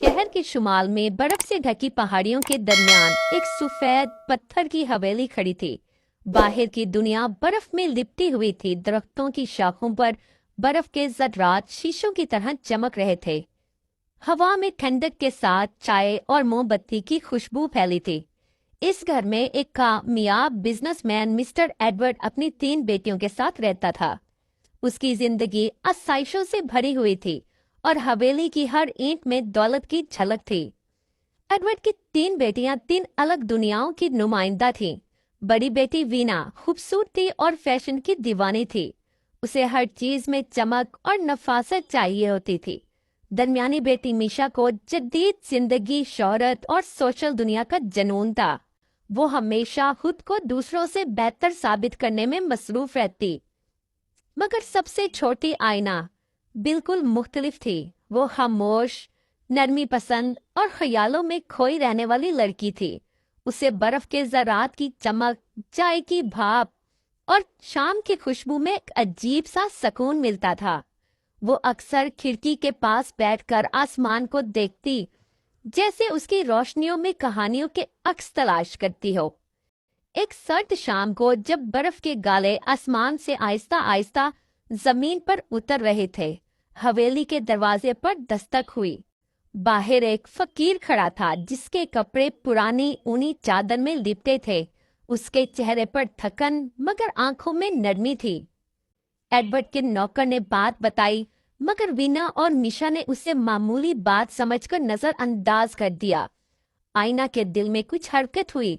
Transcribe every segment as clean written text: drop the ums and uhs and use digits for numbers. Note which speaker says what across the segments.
Speaker 1: शहर के शुमाल में बर्फ से ढकी पहाड़ियों के दरमियान एक सफेद पत्थर की हवेली खड़ी थी। बाहर की दुनिया बर्फ में लिपटी हुई थी। दरख्तों की शाखों पर बर्फ के ज़र्रात शीशों की तरह चमक रहे थे। हवा में ठंडक के साथ चाय और मोमबत्ती की खुशबू फैली थी। इस घर में एक कामयाब बिजनेसमैन मिस्टर एडवर्ड अपनी 3 बेटियों के साथ रहता था। उसकी जिंदगी आसाइशों से भरी हुई थी और हवेली की हर ईंट में दौलत की झलक थी। एडवर्ड की 3 बेटियां 3 अलग दुनियाओं की नुमाइंदा थीं। बड़ी बेटी वीना खूबसूरती और फैशन की दीवानी थी। उसे हर चीज में चमक और नफासत चाहिए होती थी। दरमियानी बेटी मीशा को जदीद जिंदगी, शोहरत और सोशल दुनिया का जुनून था। वो हमेशा खुद को दूसरों से बेहतर साबित करने में मसरूफ रहती। मगर सबसे छोटी आईना बिल्कुल मुख्तलिफ थी। वो खामोश, नरमी पसंद और ख्यालों में खोई रहने वाली लड़की थी। उसे बर्फ के ज़रात की चमक, चाय की भाप और शाम की खुशबू में एक अजीब सा सुकून मिलता था। वो अक्सर खिड़की के पास बैठकर आसमान को देखती, जैसे उसकी रोशनियों में कहानियों के अक्स तलाश करती हो। एक सर्द शाम को जब बर्फ के गाले आसमान से आहिस्ता आहिस्ता जमीन पर उतर रहे थे, हवेली के दरवाजे पर दस्तक हुई। बाहर एक फकीर खड़ा था, जिसके कपड़े पुरानी ऊनी चादर में लिपटे थे। उसके चेहरे पर थकन मगर आंखों में नरमी थी। एडवर्ड के नौकर ने बात बताई, मगर वीना और मिशा ने उसे मामूली बात समझकर नजरअंदाज कर दिया। आईना के दिल में कुछ हरकत हुई।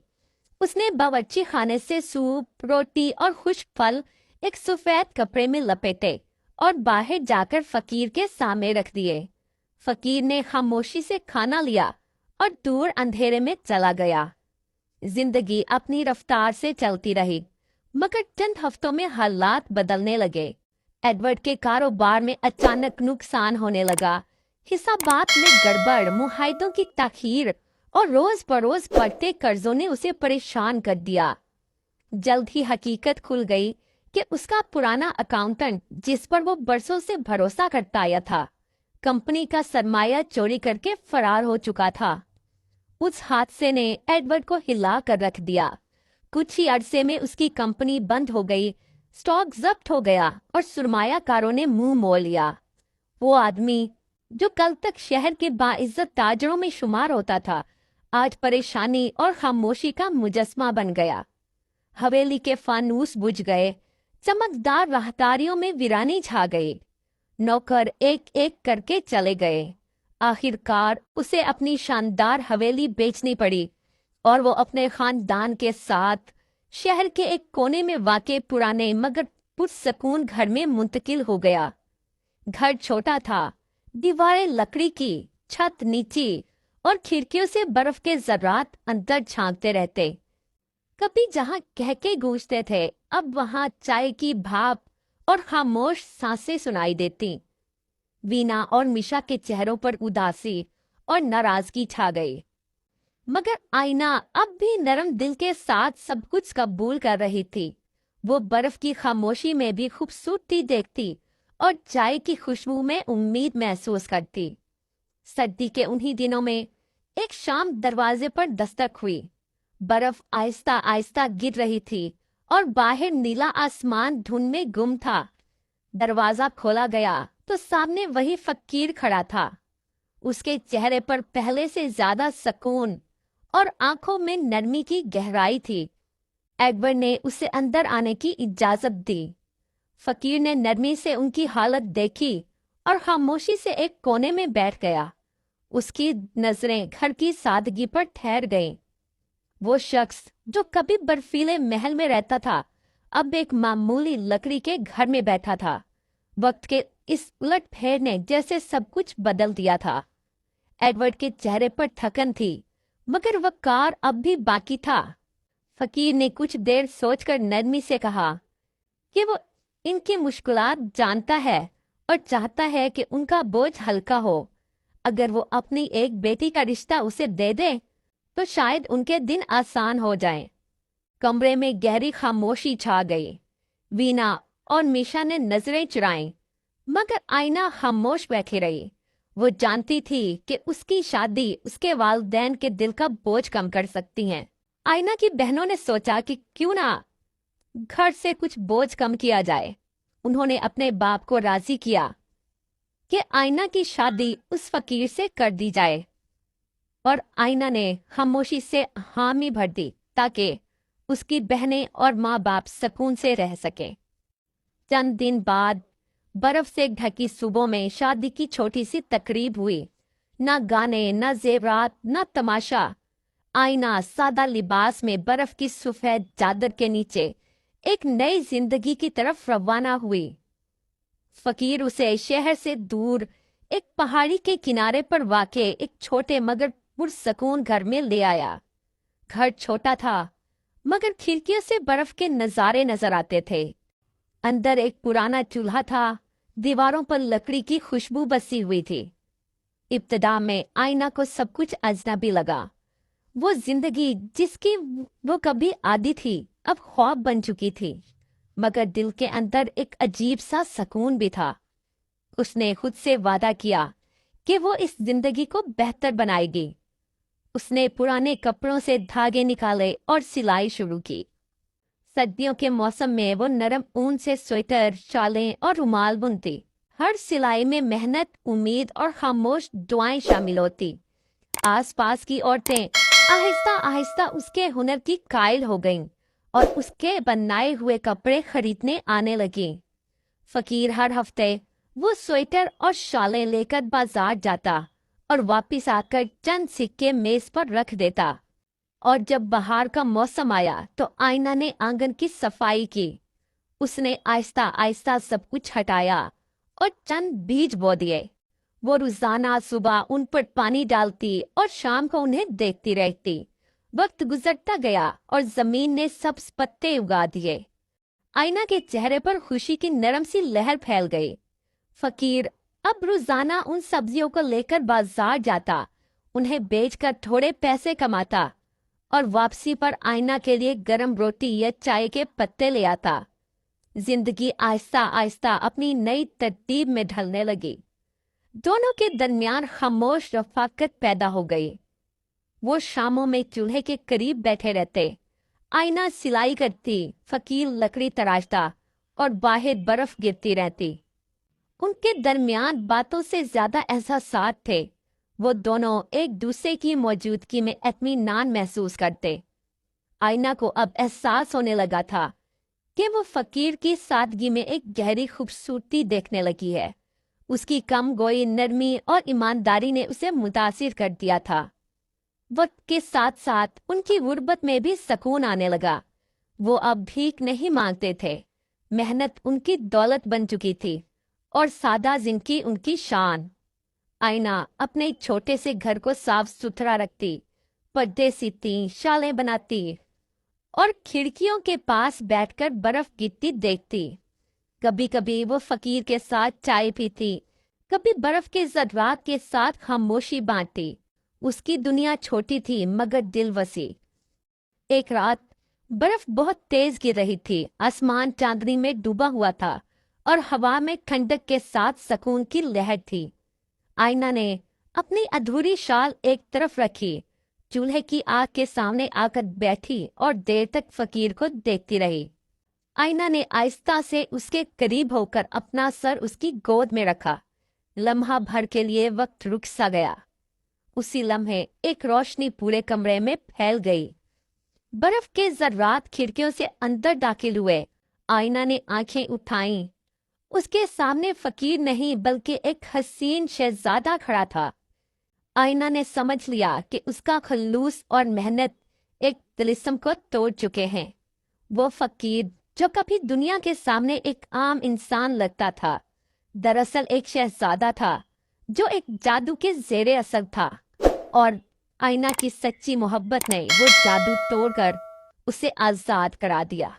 Speaker 1: उसने बावर्ची खाने से सूप, रोटी और खुश्क फल एक सफेद कपड़े में लपेटे और बाहर जाकर फकीर के सामने रख दिए। फकीर ने खामोशी से खाना लिया और दूर अंधेरे में चला गया। जिंदगी अपनी रफ्तार से चलती रही, मगर चंद हफ्तों में हालात बदलने लगे। एडवर्ड के कारोबार में अचानक नुकसान होने लगा। हिसाबात में गड़बड़, मुआहदों की ताखीर और रोज बरोज बढ़ते कर्जों ने उसे परेशान कर दिया। जल्द ही हकीकत खुल गई कि उसका पुराना अकाउंटेंट, जिस पर वो बरसों से भरोसा करता आया था, कंपनी का सरमाया चोरी करके फरार हो चुका था। उस हादसे ने एडवर्ड को हिला कर रख दिया। कुछ ही अरसे में उसकी कंपनी बंद हो गई, स्टॉक जब्त हो गया और सरमायाकारों ने मुंह मोड़ लिया। वो आदमी जो कल तक शहर के बाइज्जत ताजरों में शुमार होता था, आज परेशानी और खामोशी का मुजस्मा बन गया। हवेली के फानूस बुझ गए, चमकदार राहदारियों में वीरानी छा गई। नौकर एक एक करके चले गए। आखिरकार उसे अपनी शानदार हवेली बेचनी पड़ी और वो अपने खानदान के साथ शहर के एक कोने में वाक़े पुराने मगर पुरसकून घर में मुंतकिल हो गया। घर छोटा था, दीवारें लकड़ी की, छत नीची और खिड़कियों से बर्फ के ज़र्रात अंदर झांकते रहते। कभी जहां कहके गूंजते थे, अब वहां चाय की भाप और खामोश सांसें सुनाई देती। वीना और मिशा के चेहरों पर उदासी और नाराजगी छा गई, मगर आईना अब भी नरम दिल के साथ सब कुछ कबूल कर रही थी। वो बर्फ की खामोशी में भी खूबसूरती देखती और चाय की खुशबू में उम्मीद महसूस करती। सर्दी के उन्हीं दिनों में एक शाम दरवाजे पर दस्तक हुई। बर्फ आहिस्ता आहिस्ता गिर रही थी और बाहर नीला आसमान धुंध में गुम था। दरवाजा खोला गया तो सामने वही फकीर खड़ा था। उसके चेहरे पर पहले से ज्यादा सुकून और आंखों में नरमी की गहराई थी। एडवर्ड ने उसे अंदर आने की इजाजत दी। फकीर ने नरमी से उनकी हालत देखी और खामोशी से एक कोने में बैठ गया। उसकी नजरें घर की सादगी पर ठहर गईं। वो शख्स जो कभी बर्फीले महल में रहता था, अब एक मामूली लकड़ी के घर में बैठा था। वक्त के इस उलट फेर ने जैसे सब कुछ बदल दिया था। एडवर्ड के चेहरे पर थकन थी, मगर वक़ार अब भी बाकी था। फकीर ने कुछ देर सोचकर नरमी से कहा कि वो इनकी मुश्किलात जानता है और चाहता है कि उनका बोझ हल्का हो। अगर वो अपनी एक बेटी का रिश्ता उसे दे दे तो शायद उनके दिन आसान हो जाएं। कमरे में गहरी खामोशी छा गई। वीना और मीशा ने नजरें चुराईं, मगर आईना खामोश बैठी रही। वो जानती थी कि उसकी शादी उसके वालिदैन के दिल का बोझ कम कर सकती हैं। आयना की बहनों ने सोचा कि क्यों ना घर से कुछ बोझ कम किया जाए। उन्होंने अपने बाप को राजी किया कि आयना की शादी उस फकीर से कर दी जाए, और आयना ने खामोशी से हामी भर दी ताकि उसकी बहनें और माँ बाप सुकून से रह सकें। चंद दिन बाद बर्फ से ढकी सुबह में शादी की छोटी सी तकरीब हुई। न गाने, न जेवरात, न तमाशा। आईना सादा लिबास में बर्फ की सफेद चादर के नीचे एक नई जिंदगी की तरफ रवाना हुई। फकीर उसे शहर से दूर एक पहाड़ी के किनारे पर वाक़े एक छोटे मगर पुरसकून घर में ले आया। घर छोटा था मगर खिड़कियों से बर्फ के नज़ारे नजर आते थे। अंदर एक पुराना चूल्हा था, दीवारों पर लकड़ी की खुशबू बसी हुई थी। इब्तिदा में आईना को सब कुछ अजनबी लगा। वो जिंदगी जिसकी वो कभी आदी थी अब ख्वाब बन चुकी थी, मगर दिल के अंदर एक अजीब सा सुकून भी था। उसने खुद से वादा किया कि वो इस जिंदगी को बेहतर बनाएगी। उसने पुराने कपड़ों से धागे निकाले और सिलाई शुरू की। सर्दियों के मौसम में वो नरम ऊन से स्वेटर, शालें और रुमाल बुनती। हर सिलाई में मेहनत, उम्मीद और खामोश दुआएं शामिल होती। आसपास की औरतें आहिस्ता आहिस्ता उसके हुनर की कायल हो गईं और उसके बनाए हुए कपड़े खरीदने आने लगी। फकीर हर हफ्ते वो स्वेटर और शालें लेकर बाजार जाता और वापस आकर चंद सिक्के मेज पर रख देता। और जब बाहर का मौसम आया तो आईना ने आंगन की सफाई की। उसने आहिस्ता आहिस्ता सब कुछ हटाया और चंद बीज बो दिए। वो रोजाना सुबह उन पर पानी डालती और शाम को उन्हें देखती रहती। वक्त गुजरता गया और जमीन ने सब्ज पत्ते उगा दिए। आईना के चेहरे पर खुशी की नरम सी लहर फैल गई। फकीर अब रोजाना उन सब्जियों को लेकर बाजार जाता, उन्हें बेचकर थोड़े पैसे कमाता और वापसी पर आईना के लिए गरम रोटी या चाय के पत्ते ले आता। जिंदगी आहिस्ता आहिस्ता अपनी नई तरतीब में ढलने लगी। दोनों के दरमियान खामोश रफाकत पैदा हो गई। वो शामों में चूल्हे के करीब बैठे रहते। आईना सिलाई करती, फकीर लकड़ी तराशता और बाहर बर्फ गिरती रहती। उनके दरमियान बातों से ज्यादा एहसासात थे। वो दोनों एक दूसरे की मौजूदगी में इत्मीनान महसूस करते। आईना को अब एहसास होने लगा था कि वो फकीर की सादगी में एक गहरी खूबसूरती देखने लगी है। उसकी कम गोई, नरमी और ईमानदारी ने उसे मुतासिर कर दिया था। वक्त के साथ साथ उनकी गुर्बत में भी सुकून आने लगा। वो अब भीख नहीं मांगते थे। मेहनत उनकी दौलत बन चुकी थी और सादा जिंदगी उनकी शान। आईना अपने छोटे से घर को साफ सुथरा रखती, पर्दे सीती, शालें बनाती और खिड़कियों के पास बैठकर बर्फ गिरती देखती। कभी कभी वो फकीर के साथ चाय पीती, कभी बर्फ के ज़र्रात के साथ खामोशी बांटती। उसकी दुनिया छोटी थी मगर दिल वसी। एक रात बर्फ बहुत तेज गिर रही थी। आसमान चांदनी में डूबा हुआ था और हवा में ठंडक के साथ सुकून की लहर थी। आईना ने अपनी अधूरी शाल एक तरफ रखी, चूल्हे की आग के सामने आकर बैठी और देर तक फकीर को देखती रही। आईना ने आहिस्ता से उसके करीब होकर अपना सर उसकी गोद में रखा। लम्हा भर के लिए वक्त रुक सा गया। उसी लम्हे एक रोशनी पूरे कमरे में फैल गई। बर्फ के ज़र्रात खिड़कियों से अंदर दाखिल हुए। आईना ने आंखें उठाईं। उसके सामने फकीर नहीं बल्कि एक हसीन शहजादा खड़ा था। आईना ने समझ लिया कि उसका खलूस और मेहनत एक तिलिस्म को तोड़ चुके हैं। वो फकीर जो कभी दुनिया के सामने एक आम इंसान लगता था, दरअसल एक शहजादा था जो एक जादू के ज़ेरे असर था। और आईना की सच्ची मोहब्बत ने वो जादू तोड़कर उसे आज़ाद करा दिया।